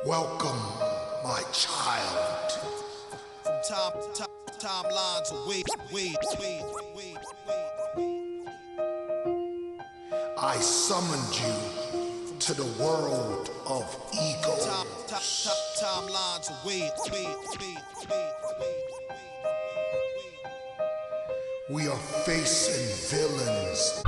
Welcome, my child. Timelines away. I summoned you to the world of ego. Timelines away. We are facing villains.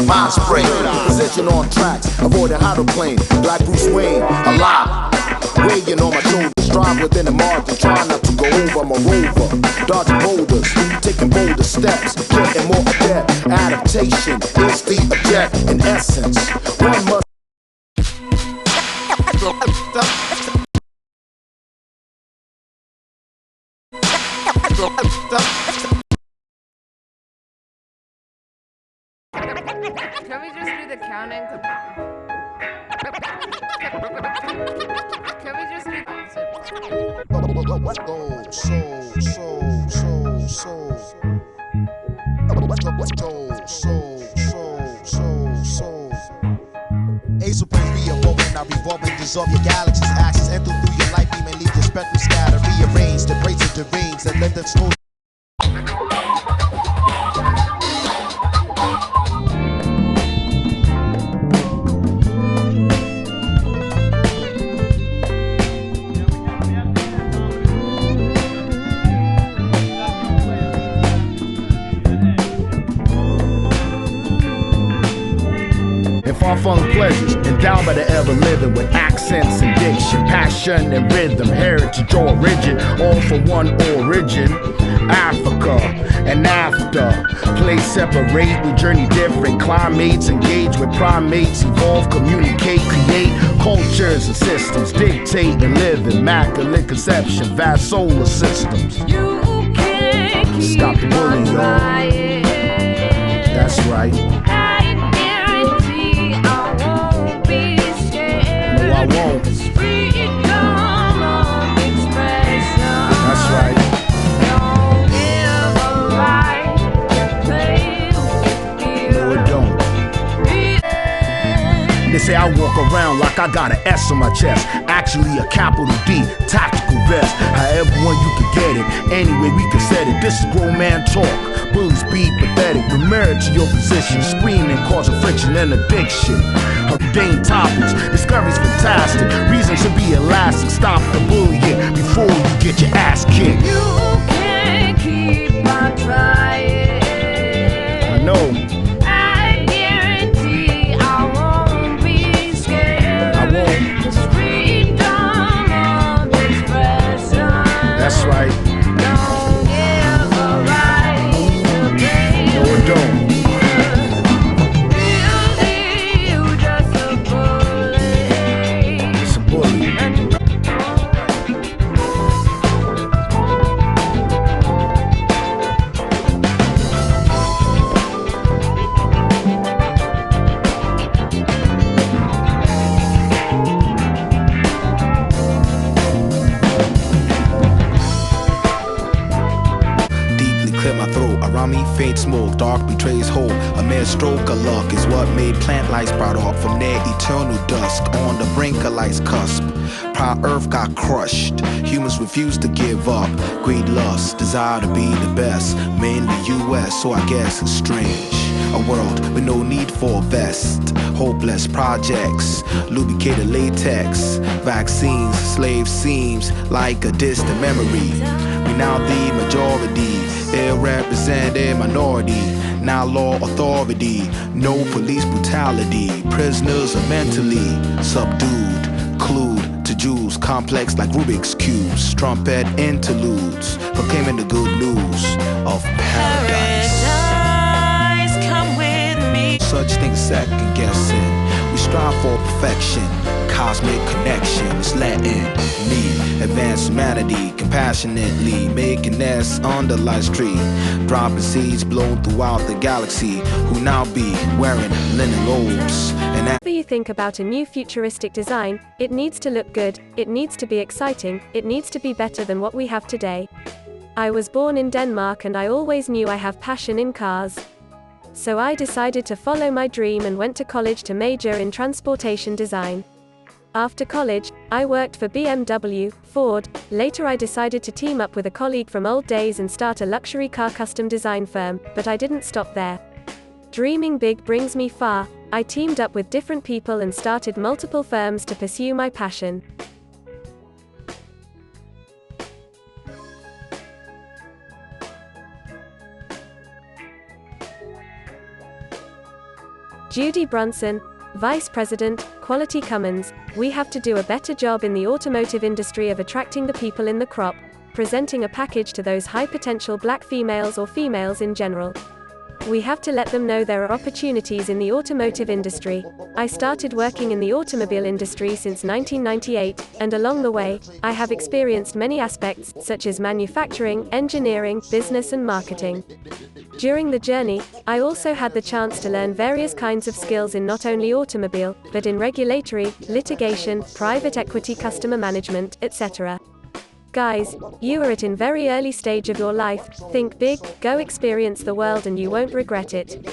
Mind spray, possession on tracks, avoiding hydroplane, like Bruce Wayne, alive, weighing on my shoulders, drive within the margin, trying not to go over, I'm a rover, dodging boulders, taking bolder steps, getting more adept, adaptation is the object, in essence, one must Can we just do the counting? Can we just do Ace will be evolving, I revolve and dissolve your galaxy's axis, enter through your life beam and leave your spectrum scattered, rearranged, embrace the deranged, and let them slow. fun pleasures, endowed by the ever-living with accents and diction, passion and rhythm, heritage or origin, all for one origin. Africa and after, place separate, we journey different climates, engage with primates, evolve, communicate, create cultures and systems, dictate and live, immaculate conception, vast solar systems. You can't keep Stop the bullying, y'all. That's right. I won't. Freedom of expression. That's right. Don't give a right to play with you. No, it don't. They say I walk around like I got an S on my chest. Actually a capital D, tactical vest. However one you can get it. Anyway we can set it. This is grown man talk. Bullies be pathetic. Remember to your position. Screaming, causing friction and addiction. Ordained topics, discovery's fantastic. Reason to be elastic. Stop the bullying before you get your ass kicked. You can't keep on trying. I know. I guarantee I won't be scared. I won't. 'Cause freedom of expression. That's right. Don't give a right to play. No, it don't. Faint smoke, dark betrays hope. A mere stroke of luck is what made plant life sprout off from their eternal dusk. On the brink of life's cusp, proud earth got crushed. Humans refuse to give up. Greed, lust, desire to be the best. Men in the US, so I guess it's strange. A world with no need for a vest. Hopeless projects, lubricated latex. Vaccines, slave seems like a distant memory. We now the majority, ill-represented minority. Now law authority, no police brutality. Prisoners are mentally subdued, clued to to Jews, complex like Rubik's cubes, trumpet interludes, proclaiming the good news of paradise. Come with me. Such things second guessing. We strive for perfection, cosmic connection. It's letting me advance humanity compassionately, making nests under life's tree, dropping seeds blown throughout the galaxy, who now be wearing linen robes. And Whatever you think about a new futuristic design, it needs to look good, it needs to be exciting, it needs to be better than what we have today. I was born in Denmark and I always knew I have passion in cars. So I decided to follow my dream and went to college to major in transportation design. After college, I worked for BMW, Ford. Later I decided to team up with a colleague from old days and start a luxury car custom design firm, but I didn't stop there. Dreaming big brings me far. I teamed up with different people and started multiple firms to pursue my passion. Judy Brunson, Vice President, Quality Cummins. We have to do a better job in the automotive industry of attracting the people in the crop, presenting a package to those high potential black females or females in general. We have to let them know there are opportunities in the automotive industry. I started working in the automobile industry since 1998, and along the way, I have experienced many aspects, such as manufacturing, engineering, business and marketing. During the journey, I also had the chance to learn various kinds of skills in not only automobile, but in regulatory, litigation, private equity, customer management, etc. Guys, you are at a very early stage of your life. Think big, go experience the world and you won't regret it.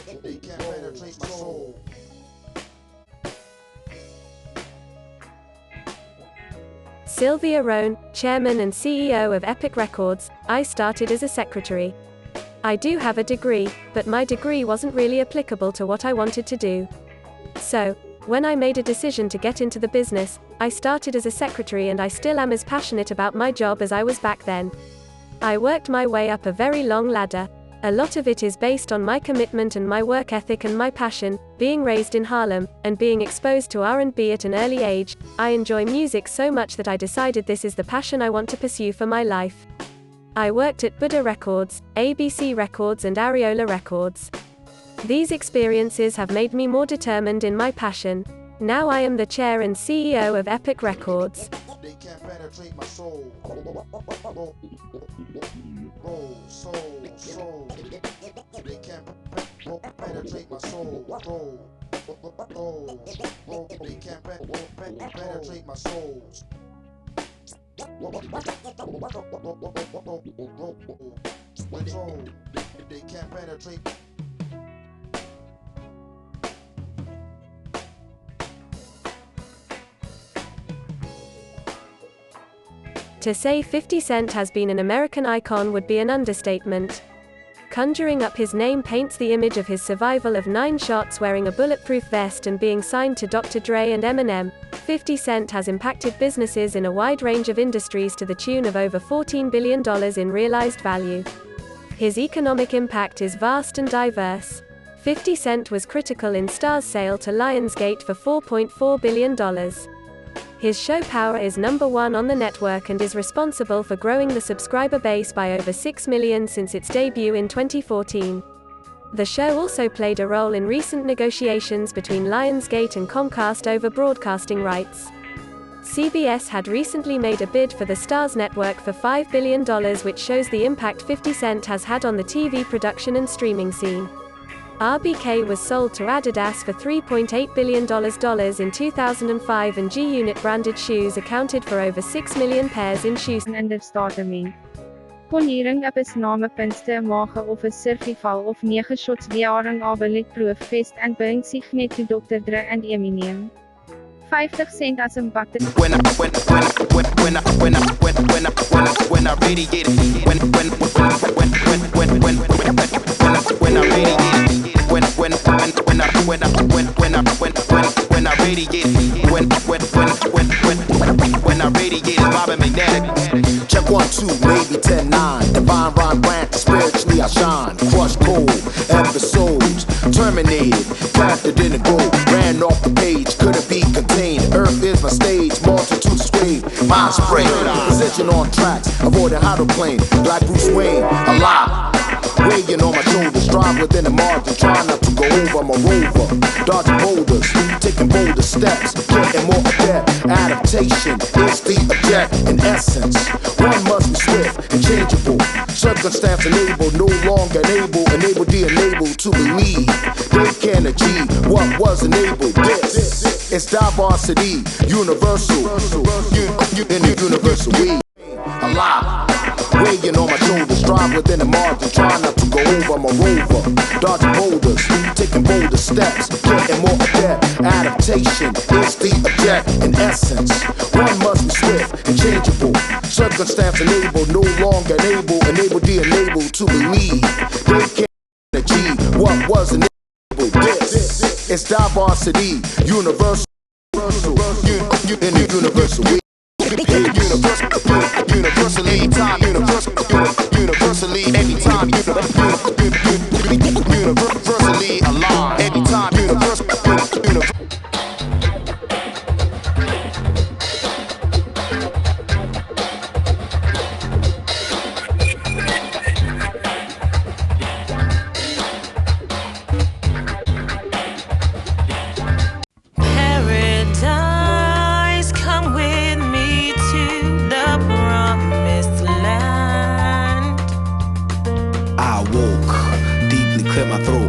Sylvia Rohn, Chairman and CEO of Epic Records. I started as a secretary. I do have a degree, but my degree wasn't really applicable to what I wanted to do. So, when I made a decision to get into the business, I started as a secretary and I still am as passionate about my job as I was back then. I worked my way up a very long ladder. A lot of it is based on my commitment and my work ethic and my passion. Being raised in Harlem, and being exposed to R&B at an early age, I enjoy music so much that I decided this is the passion I want to pursue for my life. I worked at Buddha Records, ABC Records and Areola Records. These experiences have made me more determined in my passion. Now I am the chair and CEO of Epic Records. They can't penetrate my soul. They can't penetrate my soul. They can't penetrate my soul. They can't penetrate. To say 50 Cent has been an American icon would be an understatement. Conjuring up his name paints the image of his survival of 9 shots wearing a bulletproof vest and being signed to Dr. Dre and Eminem. 50 Cent has impacted businesses in a wide range of industries to the tune of over $14 billion in realized value. His economic impact is vast and diverse. 50 Cent was critical in Star's sale to Lionsgate for $4.4 billion. His show Power is #1 on the network and is responsible for growing the subscriber base by over 6 million since its debut in 2014. The show also played a role in recent negotiations between Lionsgate and Comcast over broadcasting rights. CBS had recently made a bid for the Starz network for $5 billion, which shows the impact 50 Cent has had on the TV production and streaming scene. RBK was sold to Adidas for $3.8 billion in 2005 and G-Unit branded shoes accounted for over 6 million pairs in shoes. Ponering op is name punste mage of 'n survival of 9 shots wearing a bulletproof vest and bring sig net to Dr. Dre and Eminem. 50 Cent as een bakte. When I radiate it, when I radiate it, when I radiate it, when I radiate it, Robin McNabb. Check 1, 2, maybe 10, 9. Divine rhyme branch, spiritually I shine. Crush cold, episodes terminated, captured in the gold. Ran off the page, couldn't be contained. Earth is my stage, multitudes sway. mind spray. Position on track, avoiding hydroplane. Black Bruce Wayne, alive. Weighing on my shoulders, drive within the margin, try not to go over. I'm a rover, dodging boulders, taking bolder steps, getting more adept. Adaptation is the object. In essence, one must be swift and changeable. Circumstance enabled, no longer enable the enabled to believe they can achieve what was enabled. This is Dah-Varsity, universal, in the universal we alive. Weighing on my shoulders, drive within the margin, try not to go over. I'm a rover, dodging boulders, taking bolder steps, getting more adept. Adaptation is the object. In essence, one must be swift and changeable. Circumstance enabled, no longer enable the enabled to believe they can achieve what was enabled. This is Dah-Varsity, universal, in the universal we. Universally, anytime, universally, anytime, universally alive, anytime, universally.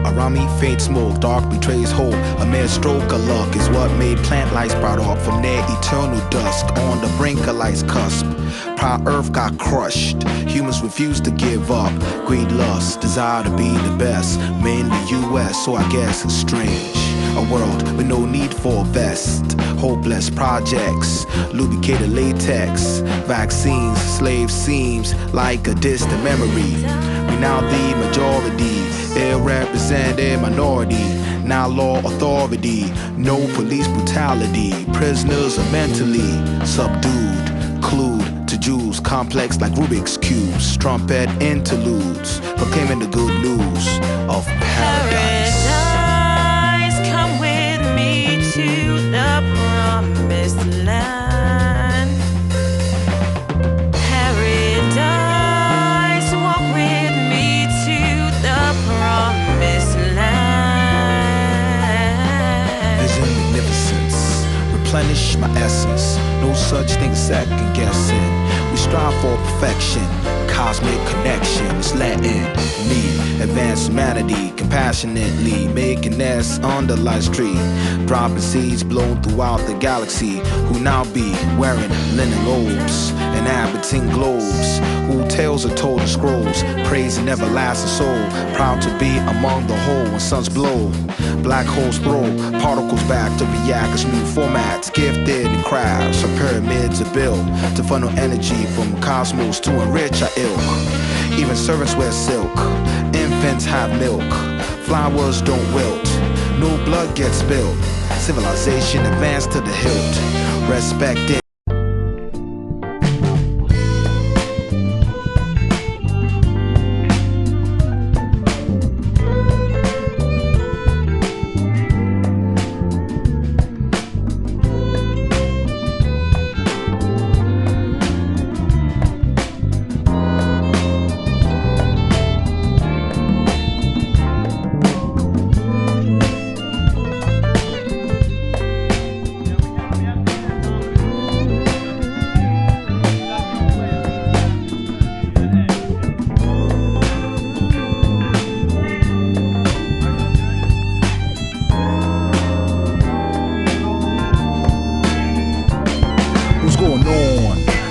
Around me, faint smoke, dark betrays hope. A mere stroke of luck is what made plant lights sprout off from their eternal dusk. On the brink of life's cusp, proud earth got crushed. Humans refused to give up. Greed, lust, desire to be the best. Mainly US, so I guess it's strange. A world with no need for a vest. Hopeless projects, lubricated latex. Vaccines, slave seems like a distant memory. We now the majority, ill-represented minority. Now law authority, no police brutality. Prisoners are mentally subdued, clued to Jews, complex like Rubik's cubes. Trumpet interludes, proclaiming the good news of paradise. Come with me to the promised land. Paradise, walk with me to the promised land. Vision magnificence, replenish my essence. No such thing as second guessing. We strive for perfection, cosmic connection is letting me advance humanity compassionately, making nests under life's tree, dropping seeds blown throughout the galaxy. Who now be wearing linen robes, inhabiting globes, who tales are told in scrolls, praising everlasting soul, proud to be among the whole when suns blow. Black holes throw particles back to react as new formats, gifted in crafts. Our pyramids are built to funnel energy from cosmos to enrich our ilk. Even servants wear silk, infants have milk, flowers don't wilt, no blood gets spilled. Civilization advanced to the hilt, respected.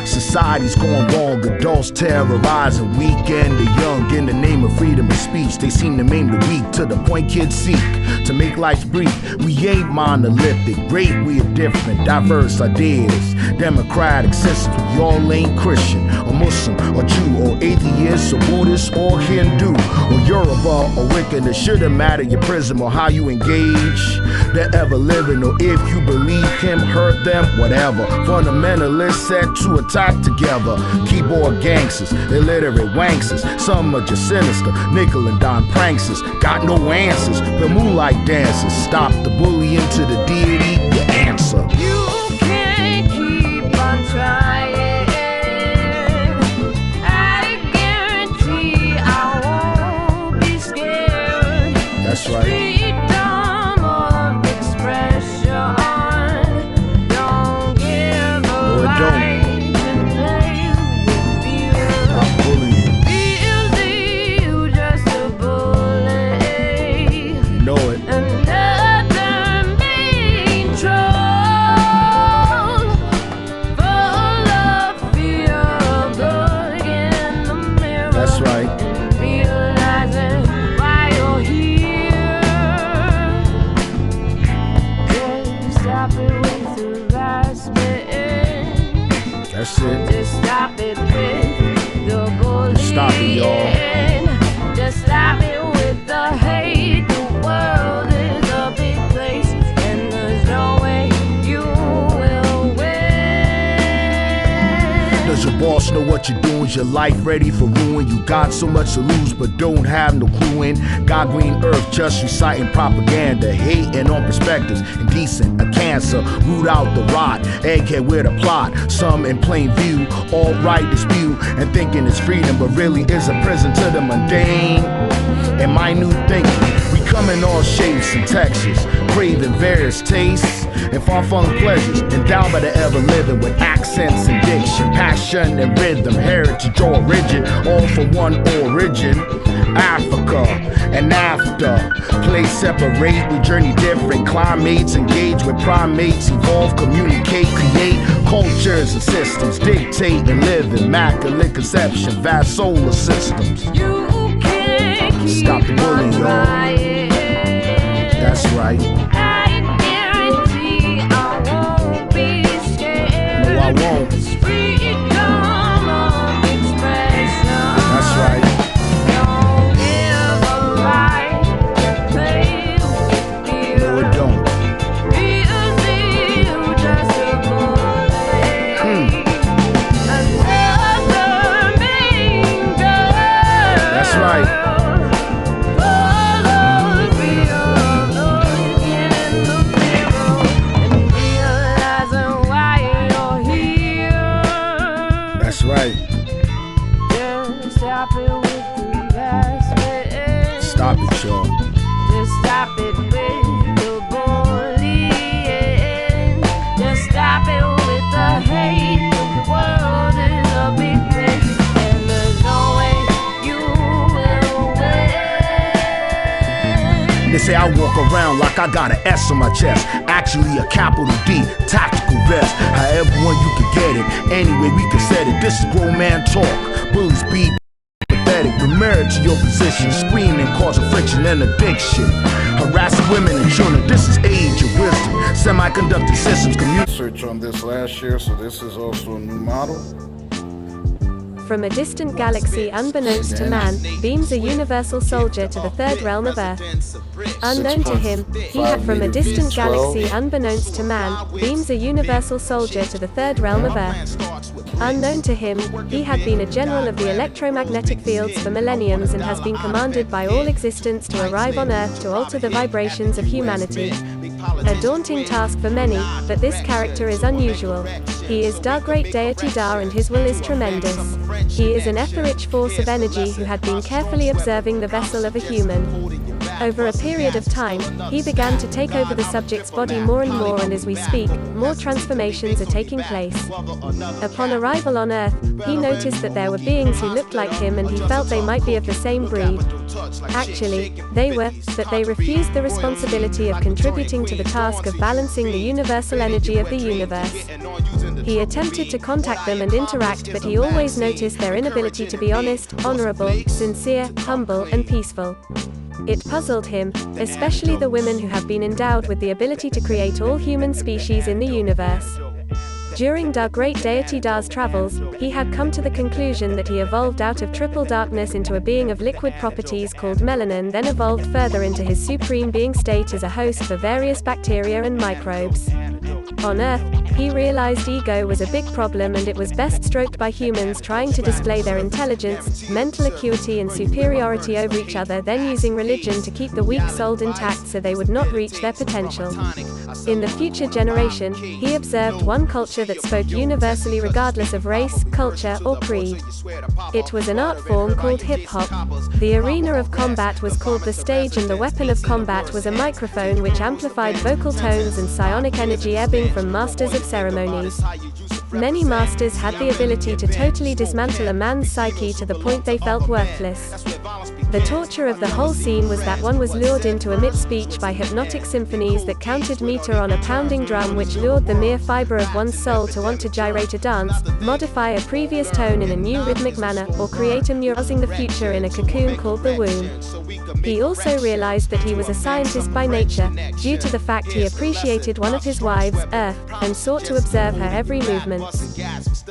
Society's going wrong, adults terrorizing weekend the young in the name of freedom of speech. They seem to maim the weak to the point kids seek to make life brief. We ain't monolithic, great, we are different, diverse ideas, democratic systems. We all ain't Christian or Muslim or Jew or atheist or Buddhist or Hindu or Yoruba or Wiccan. It shouldn't matter your prism or how you engage the ever living, or if you believe him, hurt them, whatever. Fundamentalists set to attack together. Keyboard gangsters, illiterate wanksters. Some are just sinister, nickel and dime pranksters. Got no answers, but moonlight dancers. Stop the bullying to the deity, your answer. You can't keep on trying. what you're doing's your life ready for ruin. You got so much to lose but don't have no clue in. God green earth just reciting propaganda, hating on perspectives, indecent, a cancer, root out the rot, egghead with a plot, some in plain view, all right dispute, and thinking it's freedom but really is a prison to the mundane. And my new thinking, we come in all shapes and textures, craving various tastes and far-flung pleasures, endowed by the ever-living with accents and diction, passion and rhythm, heritage or origin, all for one origin. Africa and after, place separate, we journey different climates, engage with primates, evolve, communicate, create cultures and systems, dictate and live immaculate conception, vast solar systems. You can't keep Stop the bullying, y'all. That's right. I guarantee I won't be scared. No, I won't. Freedom of expression. That's right. Don't ever lie. Play with No, you. it don't. Be a seal, just a bullet. Another manger. That's right. That's right. Stop it with the gaslighting. Stop it, y'all. Just stop it with the bullying. Just stop it with the hate. The world is a big place, and there's no way you will win. They say I walk around like I got an S on my chest. Actually a capital D, tactical vest. However one you can get it, anyway we can set it. This is grown man talk. Bullies be pathetic. Remember to your position, screaming, causing friction and addiction. Harassing women and children. This is age of wisdom. Semiconductor systems Research on this last year, so this is also a new model. From a distant galaxy unbeknownst to man, beams a universal soldier to the third realm of Earth. Unknown to him, he had from a distant galaxy unbeknownst to man, beams a universal soldier to the third realm of Earth. Unknown to him, he had been a general of the electromagnetic fields for millenniums and has been commanded by all existence to arrive on Earth to alter the vibrations of humanity. A daunting task for many, but this character is unusual. He is Dah great deity Dah and his will is tremendous. He is an etheric force of energy who had been carefully observing the vessel of a human. Over a period of time, he began to take over the subject's body more and more, and as we speak, more transformations are taking place. Upon arrival on Earth, he noticed that there were beings who looked like him and he felt they might be of the same breed. Actually, they were, but they refused the responsibility of contributing to the task of balancing the universal energy of the universe. He attempted to contact them and interact, but he always noticed their inability to be honest, honorable, sincere, humble, and peaceful. It puzzled him, especially the women who have been endowed with the ability to create all human species in the universe. During Dah great deity Dah's travels, he had come to the conclusion that he evolved out of triple darkness into a being of liquid properties called melanin, then evolved further into his supreme being state as a host for various bacteria and microbes. On Earth, he realized ego was a big problem and it was best stroked by humans trying to display their intelligence, mental acuity and superiority over each other, then using religion to keep the weak-souled intact so they would not reach their potential. In the future generation, he observed one culture that spoke universally regardless of race, culture, or creed. It was an art form called hip-hop. The arena of combat was called the stage and the weapon of combat was a microphone which amplified vocal tones and psionic energy ebbing from masters of ceremonies. Many masters had the ability to totally dismantle a man's psyche to the point they felt worthless. The torture of the whole scene was that one was lured in to emit speech by hypnotic symphonies that counted meter on a pounding drum, which lured the mere fiber of one's soul to want to gyrate a dance, modify a previous tone in a new rhythmic manner, or create a mirroring the future in a cocoon called the womb. He also realized that he was a scientist by nature, due to the fact he appreciated one of his wives, Earth, and sought to observe her every movement.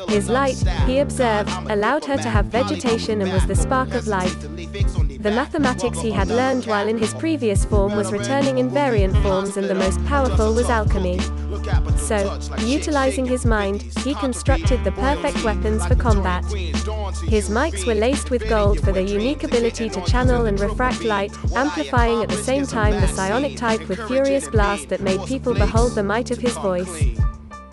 His light, he observed, allowed her to have vegetation and was the spark of life. The mathematics he had learned while in his previous form was returning in variant forms, and the most powerful was alchemy. So, utilizing his mind, he constructed the perfect weapons for combat. His mics were laced with gold for their unique ability to channel and refract light, amplifying at the same time the psionic type with furious blast that made people behold the might of his voice.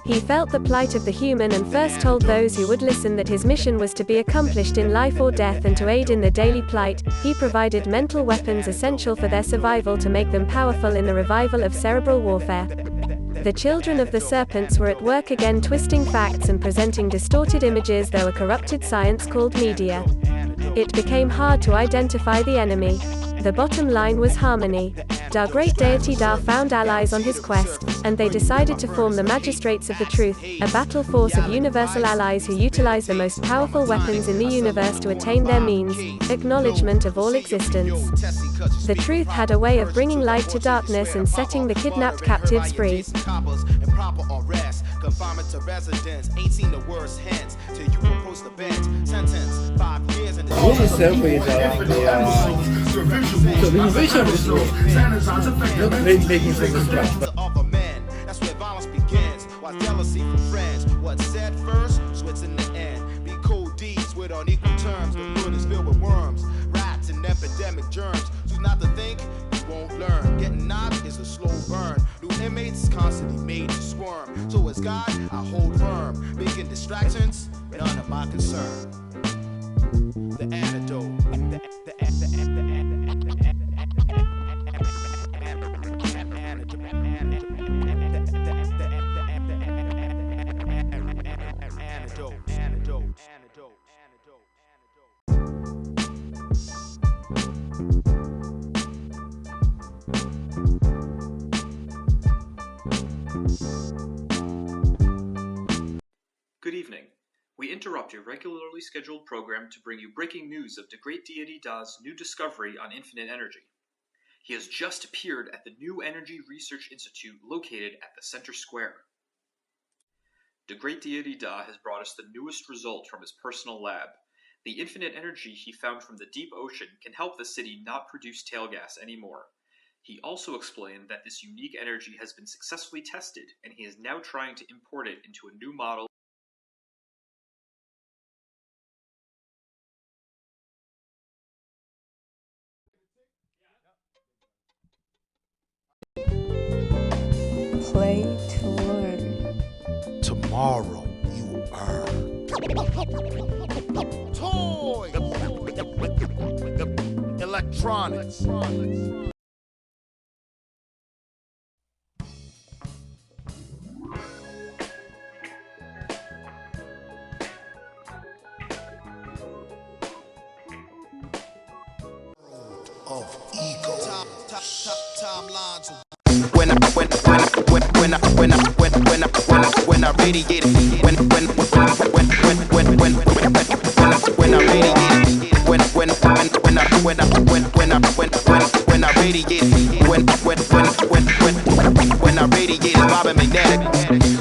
He felt the plight of the human and first told those who would listen that his mission was to be accomplished in life or death, and to aid in their daily plight, he provided mental weapons essential for their survival to make them powerful in the revival of cerebral warfare. The children of the serpents were at work again, twisting facts and presenting distorted images through a corrupted science called media. It became hard to identify the enemy. The bottom line was harmony. Our great deity Dah found allies on his quest, and they decided to form the Magistrates of the Truth, a battle force of universal allies who utilize the most powerful weapons in the universe to attain their means, acknowledgement of all existence. The truth had a way of bringing light to darkness and setting the kidnapped captives free. Confinement to residence, ain't seen the worst hands till you approach the bench. Sentence 5 years in the making from the scratch. Other men, that's where violence begins. While jealousy from friends, what's said first, what's in the end. Be cold deeds with unequal terms. The hood is filled with worms, rats and epidemic germs. Choose not to think, you won't learn. Getting knocked is a slow burn. New inmates constantly made to squirm. So as God, I hold firm. Making distractions, none of my concern. The antidote. Good evening. We interrupt your regularly scheduled program to bring you breaking news of the great deity Dah's new discovery on infinite energy. He has just appeared at the New Energy Research Institute located at the Center Square. The great deity Dah has brought us the newest result from his personal lab. The infinite energy he found from the deep ocean can help the city not produce tail gas anymore. He also explained that this unique energy has been successfully tested, and he is now trying to import it into a new model. Play to learn. Tomorrow you earn. Toys! Electronics. Of ego. Timelines. When I radiate it, when I radiate it, when I radiate it, when I radiate it, vibing magnetic.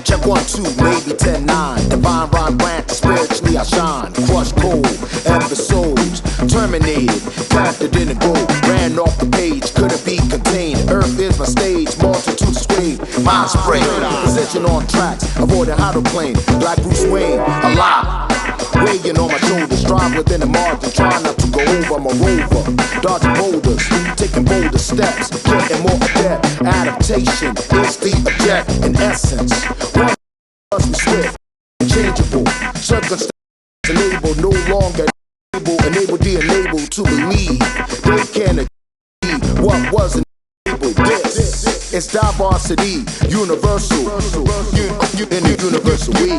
Check 1, 2, maybe 10, 9. Divine rhyme branch, spiritually I shine. Crush cold, episodes terminated, captured in the gold. Ran off the page, couldn't be contained. Earth is my stage, multitudes sway. Mind spray, position on tracks, avoiding hydroplane. Like Bruce Wayne, alive. Weighing on my shoulders, drive within the margin, try not to go over. I'm a rover, dodging boulders, taking bolder steps, getting more adept. Adaptation is the object, in essence. One must be swift, changeable, circumstances enable, no longer enable the unable to believe. They can't achieve what wasn't able. This is Dah-Varsity, universal, universal we,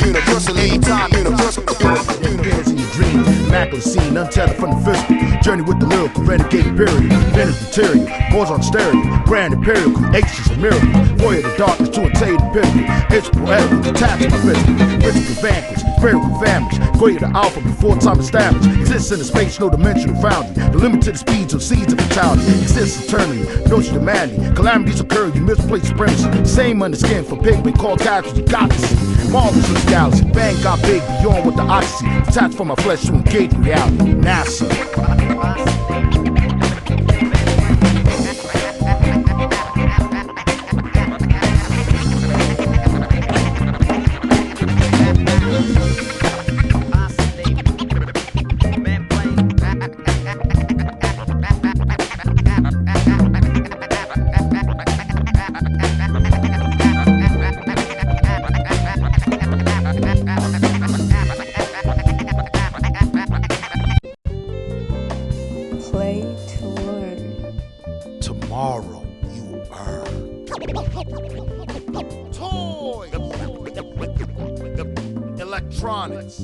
universally time, universal. Beginnings in your dream, immaculate scene, untethered from the physical. Journey with the lyrical, renegade period. Vintage material, pause on stereo. Grand imperial, creations a miracle. Void of the darkness to attain the pinnacle. It's poetical, detached from physical. Ritual vanquish, spiritual famished. Greater the alpha before time established. Exists in a space, no dimensional foundry. The limited speeds of seeds of fatality. Exists eternally, notion of humanity. Calamities occur, you misplace supremacy. Same underskin for pigment called casualty. Got to see. Marvelous in the galaxy. Bang got big beyond what the odyssey. Detached from my flesh to engage reality. NASA. Play to learn. Tomorrow you earn. Toys. Electronics.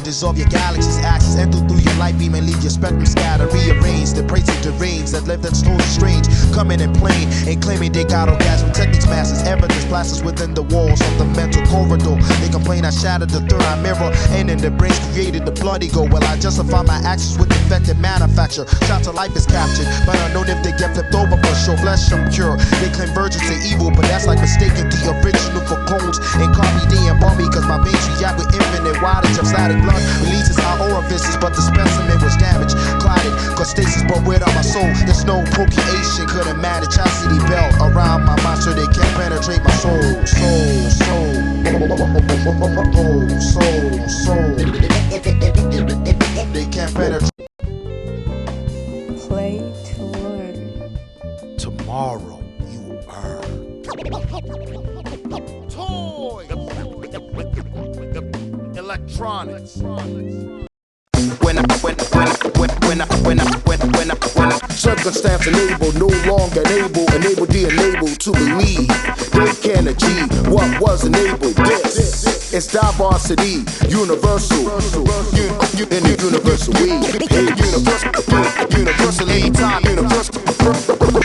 Dissolve your galaxy's axis, enter through your light beam and leave your spectrum scattered, rearranged. The praise of deranged that live that's totally strange, coming in plain and claiming they got orgasm techniques, masses, evidence blasters within the walls of the mental corridor. They complain I shattered the third eye mirror, and in the brains created the blood ego. Well, I justify my actions with defective manufacture. Shots of life is captured, but unknown if they get flipped over for sure. Flesh I'm pure. They claim virgins are evil, but that's like mistaking the original for clones. And call me D and me, cause my veins react with infinite wattage of static blood. Releases our orifices, but the specimen was damaged, clotted, cause stasis, but without my soul, there's no procreation. Couldn't manage chastity belt around my mind, so they can't penetrate my soul. They can't penetrate. Play to learn. Tomorrow you earn. Toys. Electronics. Circumstance enabled, no longer enable the enabled to believe they can achieve what was enabled. This is Dah-Varsity, universal, universal we, universally time, universal.